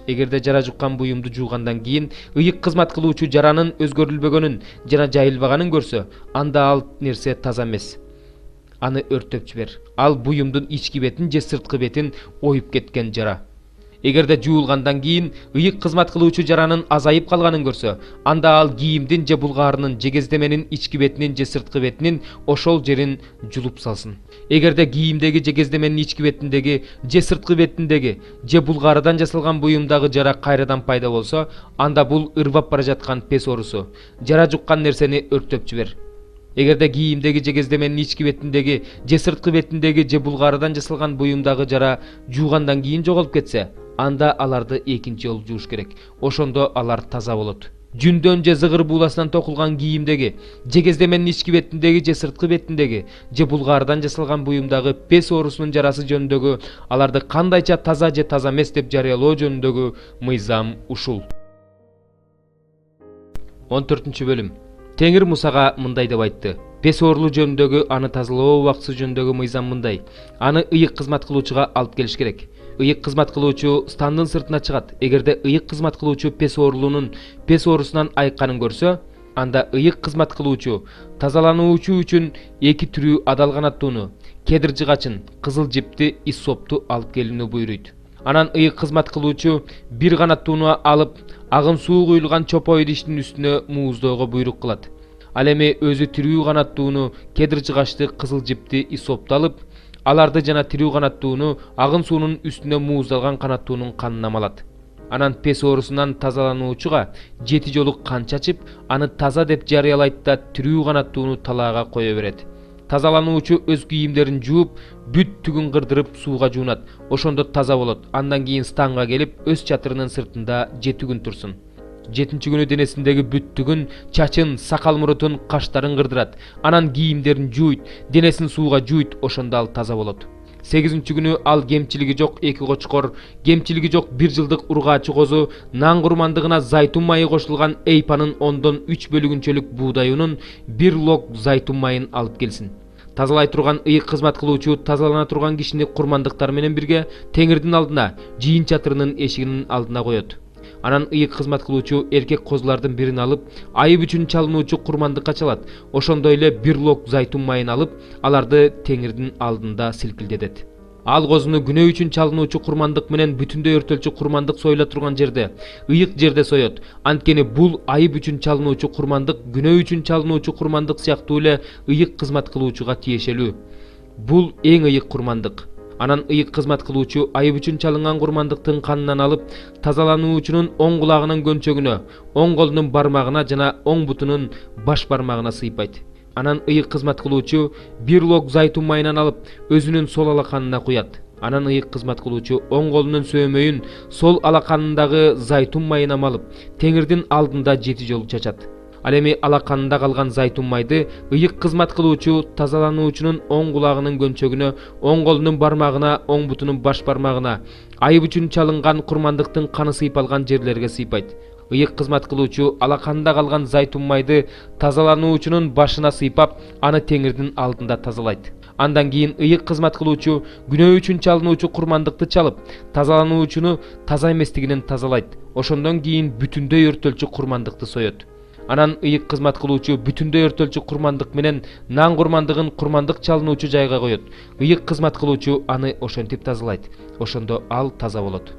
Эгерде жара жуккан буюмду жуугандан кийин ыйык кызмат кылуучу жаранын өзгөрүлбөгөнүн жана жайылбаганын көрсө, анда ал нерсе таза эмес. Аны өртөп жибер. Ал буюмдун ички бетин же сырткы бетин оюп кеткен жара. Эгерде жуулгандан кийин ыйык кызмат кылуучу жаранын азайып калганын көрсө, анда ал кийимдин же булгаарынын же кездеменин ички бетинин же сырткы бетинин ошол жерин жулуп салсын. Эгерде кийимдеги же кездеменин ички бетиндеги же сырткы бетиндеги же булгаарыдан жасалган буюмдагы жара кайрадан пайда болсо, анда бул ырбап бара жаткан пес оорусу. Жара жуккан нерсени өртөп жибер. Эгерде кийимдеги же кездеменин ички бетиндеги же сырткы бетиндеги же булгаарыдан жасалган буюмдагы жара жуугандан кийин жоголуп кетсе, анда аларды экинчи жолу жууш керек. Ошондо алар таза болот. Жүндөн же зыгыр бууласынан токулган кийимдеги же кездеменин ички бетиндеги же сырткы бетиндеги же булгаарыдан жасалган буюмдагы пес оорусунун жарасы жөнүндөгү аларды кандайча таза же таза эмес деп жарыялоо жөнүндөгү мыйзам ушул. 14-бөлүм. Теңир Мусага мындай деп айтты. Пес оорулуу жөнүндөгү аны тазалоо убактысы жөнүндөгү мыйзам мындай. Аны ыйык кызмат кылуучуга алып келиш керек. Ыйык кызмат кылуучу стандын сыртына чыгат. Эгерде ыйык кызмат кылуучу пес оорулуунун пес оорусунан айыкканын көрсө, анда ыйык кызмат кылуучу тазалануучу үчүн 2 түрүү адал канаттууну, кедир жыгачын, кызыл жипти, иссопту алып келүүнү буйруйт. Анан ыйык кызмат кылуучу бир канаттууну алып, агын суу куюлган чопой идиштин үстүнө мууздоого буйрук кылат. Ал эми өзү тирүү канаттууну, кедир жыгачты, кызыл жипти, иссопту алып, аларды жана тирүү канаттууну агын суунун үстүнө мууздалган канаттуунун канына малат. Анан пес оорусунан тазалануучуга 7 жолу кан чачып, аны таза деп жарыялайт да тирүү канаттууну талаага кое берет. Тазалануучу өз кийимдерин жууп, бүт түгүн кырдырып сууга жуунат. Ошондо таза болот. Андан кийин станга келип, өз чатырынын сыртында 7 күн турсун. 7-нчи күнү денесиндеги бүт түгүн, чачын, сакал-мурутун, каштарын кырдырат. Анан кийимдерин жууйт, денесин сууга жууйт. Ошондо ал таза болот. 8-нчи күнү ал кемчилиги жок 2 кочкор, кемчилиги жок 1 жылдык ургаачы козу, нан курмандыгына зайтун майы кошулган эйпанын 10-дон 3 бөлүгүнчөлүк буудай унун 1 лог зайтун майын алып келсин. Тазалай турган ыйык кызмат кылуучу тазалана турган кишини курмандыктар менен бирге теңирдин алдына, жыйын чатырынын эшигинин алдына коет. Анан ыйык кызмат кылуучу эркек козулардын бирин алып, айып үчүн чалынуучу курмандыкка чалат. Ошондой эле 1 лог зайтун майын алып, аларды теңирдин алдында силкилдетет. Ал козуну күнөө үчүн чалынуучу курмандык менен бүтүндөй өртөлчү курмандык союла турган жерде, ыйык жерде соет. Анткени бул айып үчүн чалынуучу курмандык күнөө үчүн чалынуучу курмандык сыяктуу эле ыйык кызмат кылуучуга тиешелүү. Бул эң ыйык курмандык. Анан ыйык кызмат кылуучу айып үчүн чалынган курмандыктын канынан алып, тазалануучунун оң кулагынын көнчөгүнө, оң колунун бармагына жана оң бутунун баш бармагына сыйпайт. Анан ыйык кызмат кылуучу 1 лог зайтун майынан алып, өзүнүн сол алаканына куят. Анан ыйык кызмат кылуучу оң колунун сөөмөйүн сол алаканындагы зайтун майына малып, теңирдин алдында 7 жолу чачат. Ал эми алаканында калган зайтун майды ыйык кызмат кылуучу тазалануучунун оң кулагынын көнчөгүнө, оң колунун бармагына, оң бутунун баш бармагына, айып үчүн чалынган курмандыктын каны сыйпалган жерлерге сыйпайт. Ыйык кызмат кылуучу алаканында калган зайтун майды тазалануучунун башына сыйпап, аны теңирдин алдында тазалайт. Андан кийин ыйык кызмат кылуучу күнөө үчүн чалынуучу курмандыкты чалып, тазалануучуну таза эместигинен тазалайт. Ошондон кийин бүтүндөй өртөлчү курмандыкты соет. Анан ыйык кызмат кылуучу бүтүндөй өртөлчү курмандык менен нан курмандыгын курмандык чалынуучу жайга коет. Ыйык кызмат кылуучу аны ошентип тазалайт. Ошондо ал таза болот.